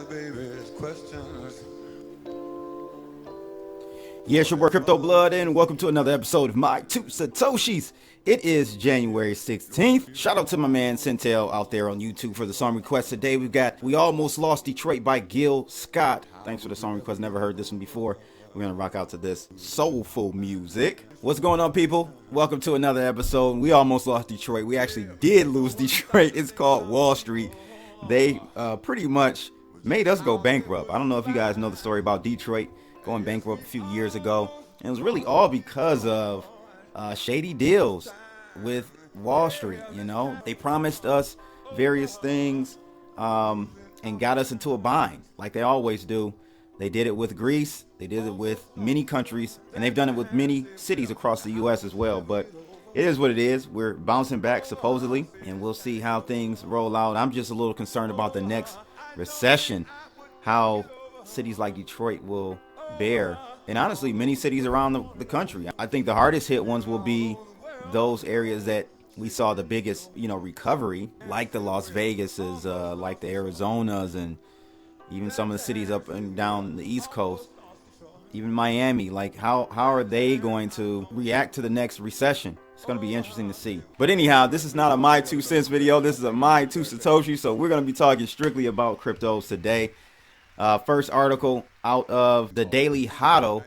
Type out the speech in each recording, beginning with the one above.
baby's questions. Yes, your boy Crypto Blood, and welcome to another episode of My Two Satoshis. It is January 16th. Shout out to my man Centel out there on YouTube for the song request today. We Almost Lost Detroit by Gil Scott. Thanks for the song request. Never heard this one before. We're gonna rock out to this soulful music. What's going on, people? Welcome to another episode. We almost lost Detroit. We actually did lose Detroit. It's called Wall Street. They pretty much made us go bankrupt. I don't know if you guys know the story about Detroit going bankrupt a few years ago. And it was really all because of shady deals with Wall Street. You know, they promised us various things and got us into a bind like they always do. They did it with Greece. They did it with many countries, and they've done it with many cities across the U.S. as well. But it is what it is. We're bouncing back supposedly, and we'll see how things roll out. I'm just a little concerned about the next recession, how cities like Detroit will bear, and honestly many cities around the country. I think the hardest hit ones will be those areas that we saw the biggest recovery, like the Las Vegases, like the Arizonas, and even some of the cities up and down the East Coast, even Miami. Like how are they going to react to the next recession? It's going to be interesting to see. But anyhow, this is not a My 2 Cents video. This is a My 2 Satoshi. So we're going to be talking strictly about cryptos today. First article out of the Daily Hodl,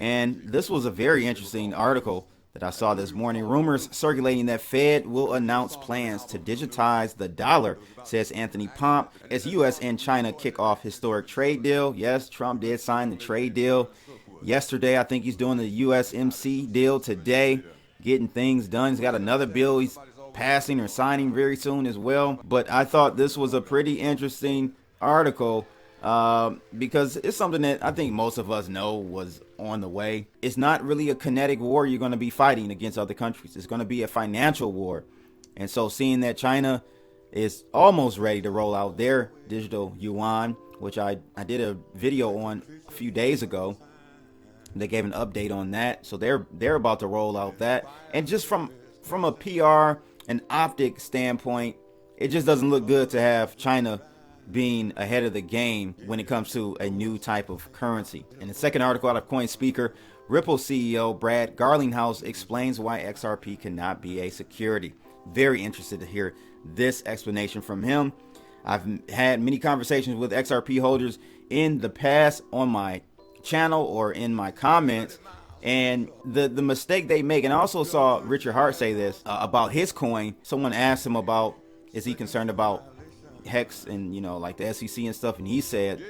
and this was a very interesting article that I saw this morning. Rumors circulating that Fed will announce plans to digitize the dollar, says Anthony Pomp, as U.S. and China kick off historic trade deal. Yes, Trump did sign the trade deal yesterday. I think he's doing the USMC deal today, getting things done. He's got another bill he's passing or signing very soon as well. But I thought this was a pretty interesting article because it's something that I think most of us know was on the way. It's not really a kinetic war you're going to be fighting against other countries. It's going to be a financial war. And so seeing that China is almost ready to roll out their digital yuan, which I did a video on a few days ago. They gave an update on that. So they're about to roll out that. And just from a PR and optic standpoint, it just doesn't look good to have China being ahead of the game when it comes to a new type of currency. In the second article out of CoinSpeaker, Ripple CEO Brad Garlinghouse explains why XRP cannot be a security. Very interested to hear this explanation from him. I've had many conversations with XRP holders in the past on my channel or in my comments, and the mistake they make, and I also saw Richard Hart say this about his coin. Someone asked him about, is he concerned about Hex and like the SEC and stuff, and he said,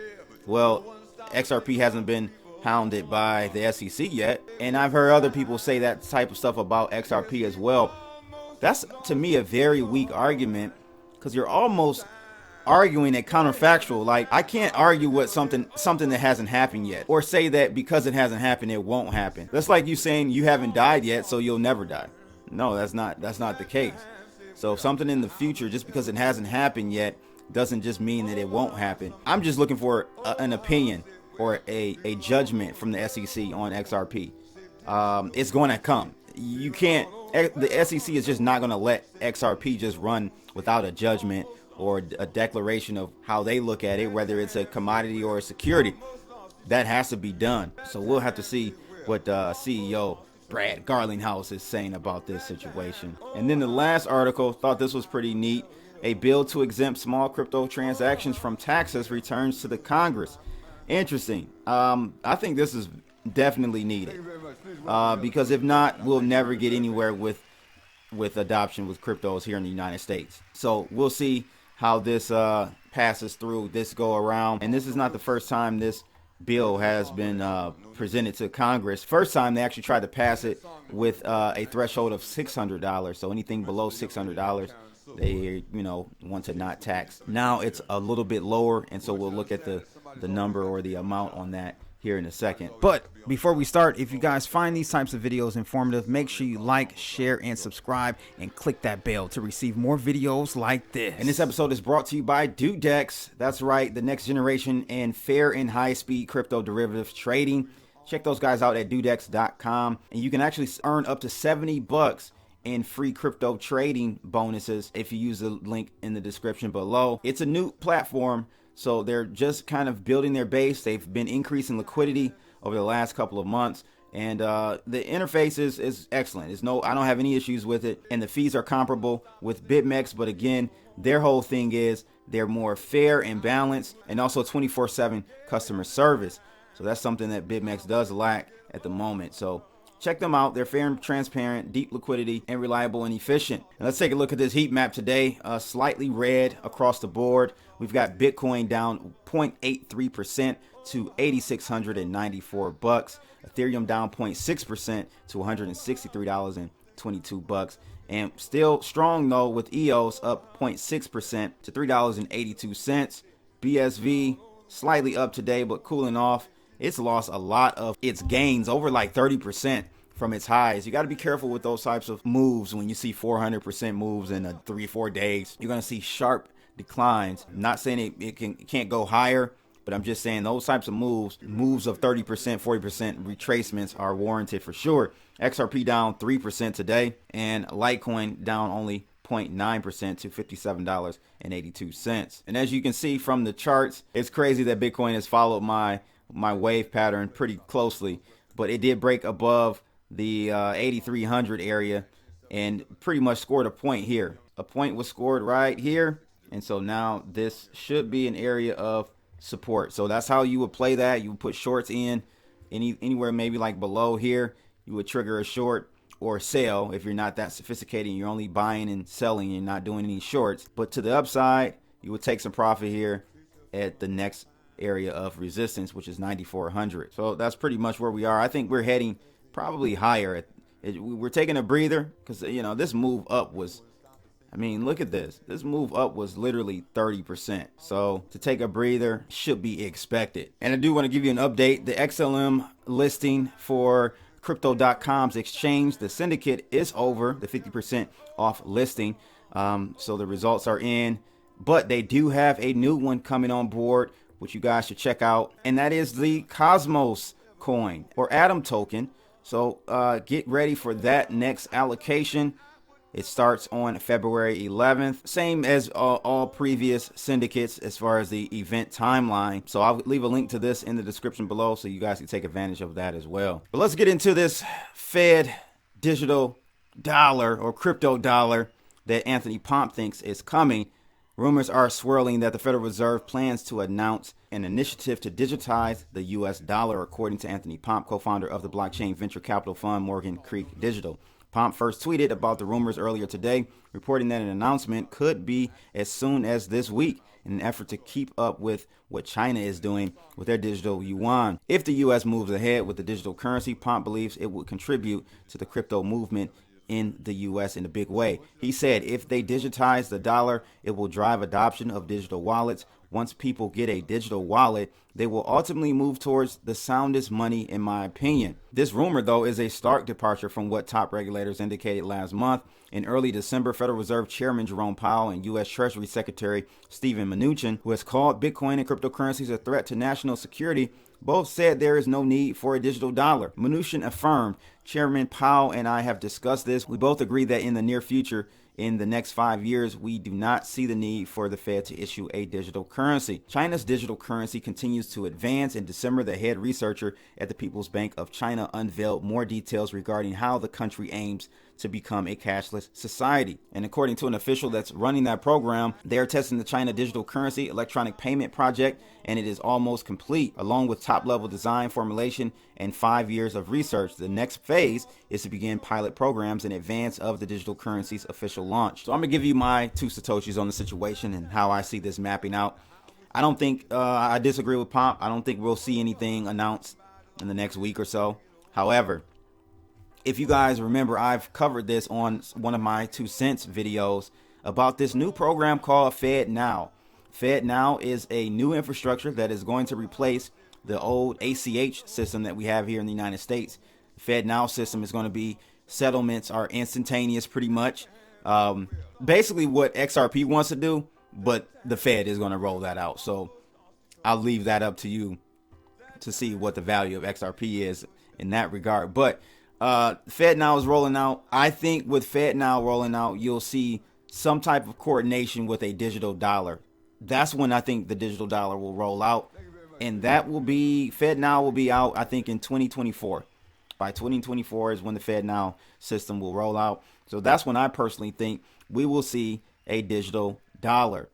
well, XRP hasn't been hounded by the SEC yet. And I've heard other people say that type of stuff about XRP as well. That's to me a very weak argument, because you're almost arguing a counterfactual. Like, I can't argue with something that hasn't happened yet, or say that because it hasn't happened it won't happen. That's like you saying you haven't died yet, so you'll never die. No, that's not the case. So if something in the future, just because it hasn't happened yet, doesn't just mean that it won't happen. I'm just looking for an opinion or a judgment from the SEC on XRP. It's going to come. You can't, the SEC is just not going to let XRP just run without a judgment or a declaration of how they look at it, whether it's a commodity or a security. That has to be done. So we'll have to see what CEO Brad Garlinghouse is saying about this situation. And then the last article, thought this was pretty neat. A bill to exempt small crypto transactions from taxes returns to the Congress. Interesting. I think this is definitely needed because if not, we'll never get anywhere with adoption with cryptos here in the United States. So we'll see how this passes through this go around. And this is not the first time this bill has been presented to Congress. First time they actually tried to pass it with a threshold of $600. So anything below $600, they want to not tax. Now it's a little bit lower, and so we'll look at the number or the amount on that here in a second. But before we start, if you guys find these types of videos informative, make sure you like, share, and subscribe, and click that bell to receive more videos like this. And this episode is brought to you by DudX. That's right, the next generation in fair and high-speed crypto derivatives trading. Check those guys out at DudX.com, and you can actually earn up to $70 in free crypto trading bonuses if you use the link in the description below. It's a new platform, So they're just kind of building their base. They've been increasing liquidity over the last couple of months. And the interface is excellent. I don't have any issues with it. And the fees are comparable with BitMEX. But again, their whole thing is they're more fair and balanced, and also 24/7 customer service. So that's something that BitMEX does lack at the moment. So check them out. They're fair and transparent, deep liquidity, and reliable and efficient. And let's take a look at this heat map today. Slightly red across the board. We've got Bitcoin down 0.83% to $8,694. Ethereum down 0.6% to $163.22. And still strong though with EOS up 0.6% to $3.82. BSV slightly up today but cooling off. It's lost a lot of its gains, over like 30% from its highs. You got to be careful with those types of moves. When you see 400% moves in 3-4 days, you're going to see sharp declines. I'm not saying it can't go higher, but I'm just saying those types of moves of 30%, 40% retracements are warranted for sure. XRP down 3% today, and Litecoin down only 0.9% to $57.82. And as you can see from the charts, it's crazy that Bitcoin has followed my wave pattern pretty closely, but it did break above the 8,300 area and pretty much scored a point here. A point was scored right here, and so now this should be an area of support. So that's how you would play that. You would put shorts in anywhere maybe like below here. You would trigger a short or sell if you're not that sophisticated and you're only buying and selling, you're not doing any shorts. But to the upside, you would take some profit here at the next area of resistance, which is 9,400. So that's pretty much where we are. I think we're heading probably higher. We're taking a breather because, this move up was, look at this. This move up was literally 30%. So to take a breather should be expected. And I do want to give you an update. The XLM listing for Crypto.com's exchange, the syndicate, is over, the 50% off listing. So the results are in, but they do have a new one coming on board, which you guys should check out. And that is the Cosmos coin or Atom token. So get ready for that next allocation. It starts on February 11th, same as all previous syndicates as far as the event timeline. So I'll leave a link to this in the description below so you guys can take advantage of that as well. But let's get into this Fed digital dollar or crypto dollar that Anthony Pomp thinks is coming. Rumors are swirling that the Federal Reserve plans to announce an initiative to digitize the U.S. dollar, according to Anthony Pomp, co-founder of the blockchain venture capital fund Morgan Creek Digital. Pomp first tweeted about the rumors earlier today, reporting that an announcement could be as soon as this week in an effort to keep up with what China is doing with their digital yuan. If the U.S. moves ahead with the digital currency, Pomp believes it would contribute to the crypto movement in the U.S. in a big way. He said if they digitize the dollar, it will drive adoption of digital wallets. Once people get a digital wallet, they will ultimately move towards the soundest money, in my opinion. This rumor, though, is a stark departure from what top regulators indicated last month. In early December, Federal Reserve Chairman Jerome Powell and U.S. Treasury Secretary Steven Mnuchin, who has called Bitcoin and cryptocurrencies a threat to national security, both said there is no need for a digital dollar. Mnuchin affirmed, Chairman Powell and I have discussed this. We both agree that in the near future, in the next 5 years, we do not see the need for the Fed to issue a digital currency. China's digital currency continues to advance. In December, the head researcher at the People's Bank of China unveiled more details regarding how the country aims to become a cashless society. And according to an official that's running that program, they are testing the China digital currency electronic payment project, and it is almost complete, along with top-level design formulation and 5 years of research. The next phase is to begin pilot programs in advance of the digital currency's official launch. So I'm gonna give you my 2 satoshis on the situation and how I see this mapping out. I don't think I disagree with Pomp. I don't think we'll see anything announced in the next week or so. However, if you guys remember, I've covered this on one of my 2 cents videos about this new program called FedNow. FedNow is a new infrastructure that is going to replace the old ACH system that we have here in the United States. The FedNow system is going to be settlements are instantaneous pretty much. Basically what XRP wants to do, but the Fed is going to roll that out. So I'll leave that up to you to see what the value of XRP is in that regard. But FedNow is rolling out. I think with FedNow rolling out, you'll see some type of coordination with a digital dollar that's when I think the digital dollar will roll out. And that will be, FedNow will be out, I think, in 2024. By 2024 is when the FedNow system will roll out. So that's when I personally think we will see a digital dollar.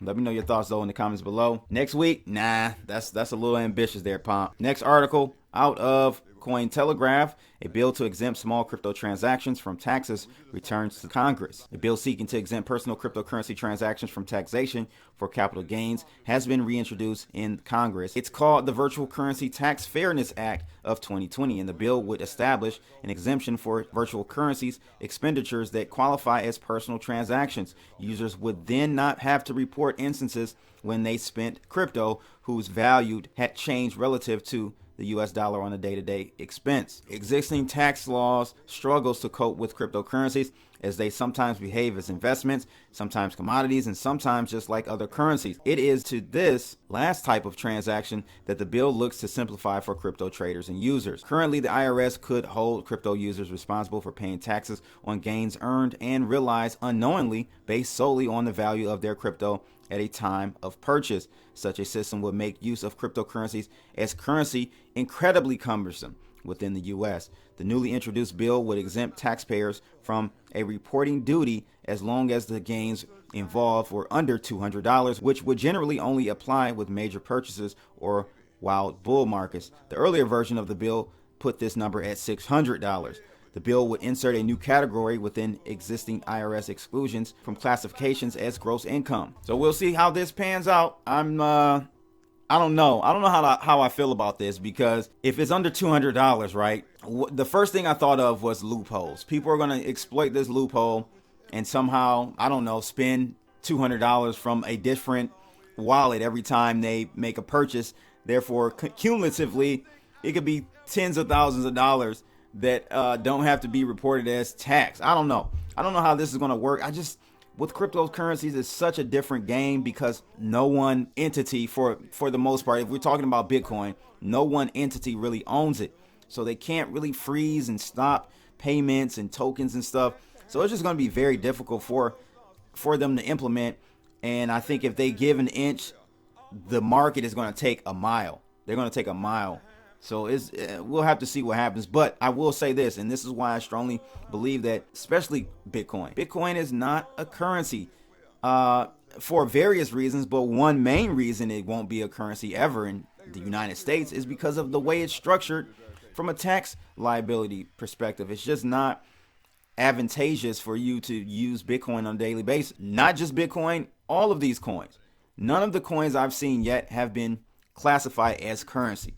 Let me know your thoughts, though, in the comments below. Next week, nah, that's a little ambitious there, Pomp. Next article out of Cointelegraph, a bill to exempt small crypto transactions from taxes returns to Congress. A bill seeking to exempt personal cryptocurrency transactions from taxation for capital gains has been reintroduced in Congress. It's called the Virtual Currency Tax Fairness Act of 2020, and the bill would establish an exemption for virtual currencies expenditures that qualify as personal transactions. Users would then not have to report instances when they spent crypto whose value had changed relative to the US dollar on a day-to-day expense. Existing tax laws struggles to cope with cryptocurrencies as they sometimes behave as investments, sometimes commodities, and sometimes just like other currencies. It is to this last type of transaction that the bill looks to simplify for crypto traders and users. Currently, the IRS could hold crypto users responsible for paying taxes on gains earned and realized unknowingly based solely on the value of their crypto at a time of purchase. Such a system would make use of cryptocurrencies as currency incredibly cumbersome within the U.S. The newly introduced bill would exempt taxpayers from a reporting duty as long as the gains involved were under $200, which would generally only apply with major purchases or wild bull markets. The earlier version of the bill put this number at $600. The bill would insert a new category within existing IRS exclusions from classifications as gross income. So we'll see how this pans out. I don't know how I feel about this, because if it's under $200, right? The first thing I thought of was loopholes. People are going to exploit this loophole and somehow, I don't know, spend $200 from a different wallet every time they make a purchase. Therefore, cumulatively, it could be tens of thousands of dollars that don't have to be reported as tax. I don't know how this is going to work. With cryptocurrencies, it's such a different game because no one entity, for the most part, if we're talking about Bitcoin, no one entity really owns it. So they can't really freeze and stop payments and tokens and stuff. So it's just going to be very difficult for them to implement. And I think if they give an inch, the market is going to take a mile. They're going to take a mile. So we'll have to see what happens. But I will say this, and this is why I strongly believe that, especially Bitcoin. Bitcoin is not a currency for various reasons, but one main reason it won't be a currency ever in the United States is because of the way it's structured from a tax liability perspective. It's just not advantageous for you to use Bitcoin on a daily basis. Not just Bitcoin, all of these coins. None of the coins I've seen yet have been classified as currency.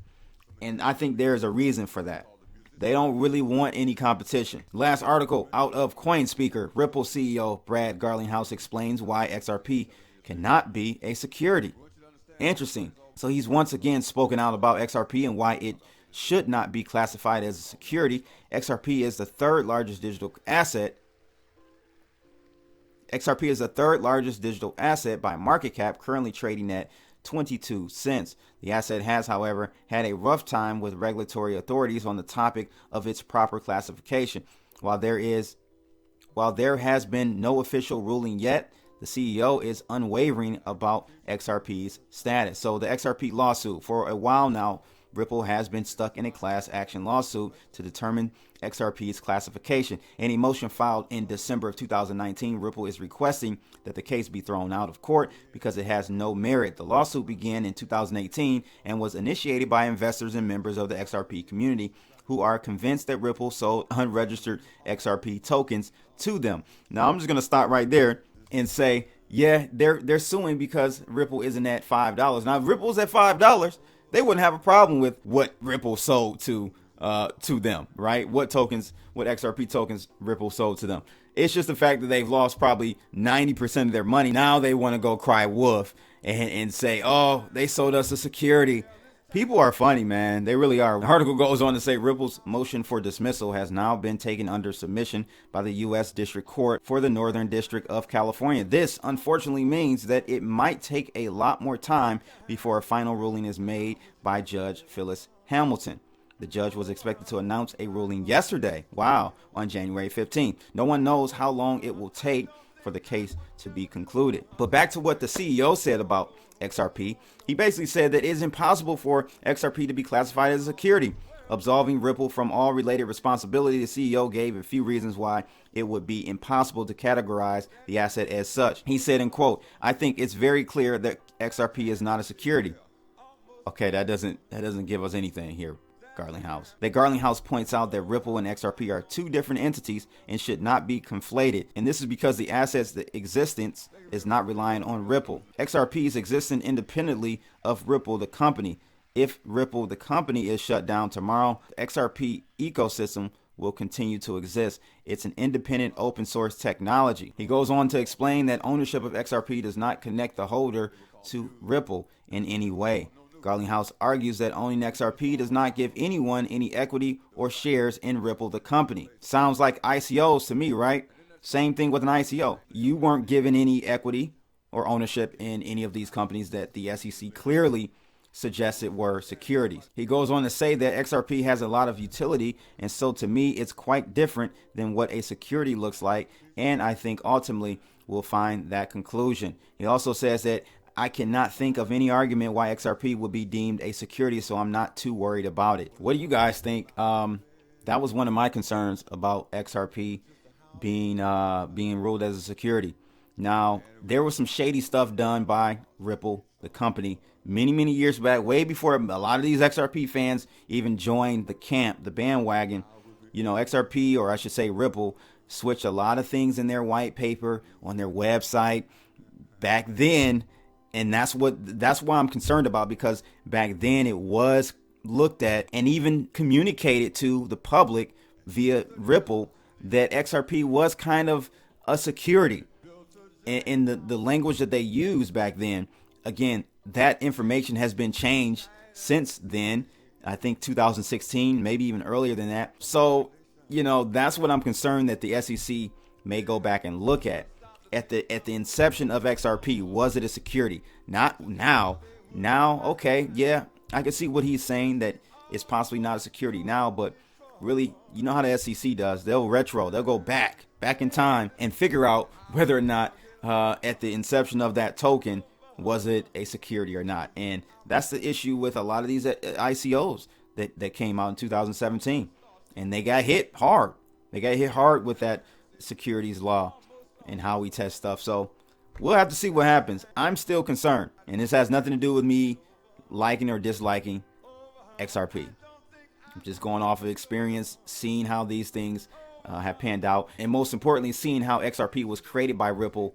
And I think there's a reason for that. They don't really want any competition. Last article out of CoinSpeaker, Ripple CEO Brad Garlinghouse explains why XRP cannot be a security. Interesting. So he's once again spoken out about XRP and why it should not be classified as a security. XRP is the third largest digital asset. XRP is the third largest digital asset by market cap, currently trading at 22 cents. The asset has, however, had a rough time with regulatory authorities on the topic of its proper classification. While there has been no official ruling yet, the CEO is unwavering about XRP's status. So the XRP lawsuit, for a while now, Ripple has been stuck in a class action lawsuit to determine XRP's classification. In a motion filed in December of 2019, Ripple is requesting that the case be thrown out of court because it has no merit. The lawsuit began in 2018 and was initiated by investors and members of the XRP community who are convinced that Ripple sold unregistered XRP tokens to them. Now, I'm just going to stop right there and say, yeah, they're suing because Ripple isn't at $5. Now, if Ripple's at $5, they wouldn't have a problem with what Ripple sold to them, right? What XRP tokens Ripple sold to them. It's just the fact that they've lost probably 90% of their money. Now they want to go cry wolf and say, oh, they sold us a security. People are funny, man. They really are. The article goes on to say Ripple's motion for dismissal has now been taken under submission by the U.S. District Court for the Northern District of California. This, unfortunately, means that it might take a lot more time before a final ruling is made by Judge Phyllis Hamilton. The judge was expected to announce a ruling yesterday, on January 15th. No one knows how long it will take for for the case to be concluded. But back to what the CEO said about XRP. He basically said that it is impossible for XRP to be classified as a security. Absolving Ripple from all related responsibility, the CEO gave a few reasons why it would be impossible to categorize the asset as such. He said, in quote, "I think it's very clear that XRP is not a security." Okay, that doesn't give us anything here, Garlinghouse. That Garlinghouse points out that Ripple and XRP are two different entities and should not be conflated. And this is because the asset's existence is not relying on Ripple. XRP is existing independently of Ripple, the company. If Ripple, the company, is shut down tomorrow, the XRP ecosystem will continue to exist. It's an independent open source technology. He goes on to explain that ownership of XRP does not connect the holder to Ripple in any way. Garlinghouse argues that owning XRP does not give anyone any equity or shares in Ripple, the company. Sounds like ICOs to me, right? Same thing with an ICO. You weren't given any equity or ownership in any of these companies that the SEC clearly suggested were securities. He goes on to say that XRP has a lot of utility, and so to me it's quite different than what a security looks like, and I think ultimately we'll find that conclusion. He also says that I cannot think of any argument why XRP would be deemed a security, so I'm not too worried about it. What do you guys think? That was one of my concerns about XRP being ruled as a security. Now, there was some shady stuff done by Ripple, the company, many years back, way before a lot of these XRP fans even joined the camp, the bandwagon. You know, XRP, or I should say Ripple, switched a lot of things in their white paper on their website back then. And that's why I'm concerned about, because back then it was looked at and even communicated to the public via Ripple that XRP was kind of a security. In the language that they used back then. Again, that information has been changed since then. I think 2016, maybe even earlier than that. So, you know, that's what I'm concerned that the SEC may go back and look at. At the inception of XRP, was it a security? Not now. Now, okay, yeah, I can see what he's saying, that it's possibly not a security now, but really, you know how the SEC does. They'll go back in time and figure out whether or not at the inception of that token, was it a security or not? And that's the issue with a lot of these ICOs that came out in 2017, and they got hit hard. They got hit hard with that securities law and how we test stuff. So we'll have to see what happens. I'm still concerned, and this has nothing to do with me liking or disliking XRP. I'm just going off of experience, seeing how these things have panned out, and most importantly, seeing how XRP was created by Ripple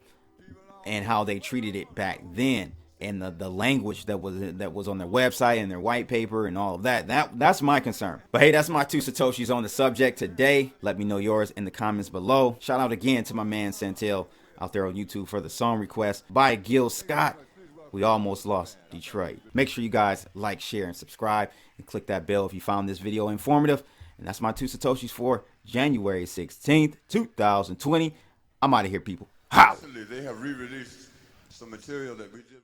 and how they treated it back then, and the language that was on their website and their white paper and all of that. That's my concern. But hey, that's my 2 Satoshis on the subject today. Let me know yours in the comments below. Shout out again to my man Santel out there on YouTube for the song request by Gil Scott. We almost lost Detroit. Make sure you guys like, share, and subscribe, and click that bell if you found this video informative. And that's my 2 Satoshis for January 16th, 2020. I'm out of here, people. How? They have re-released some material that we did.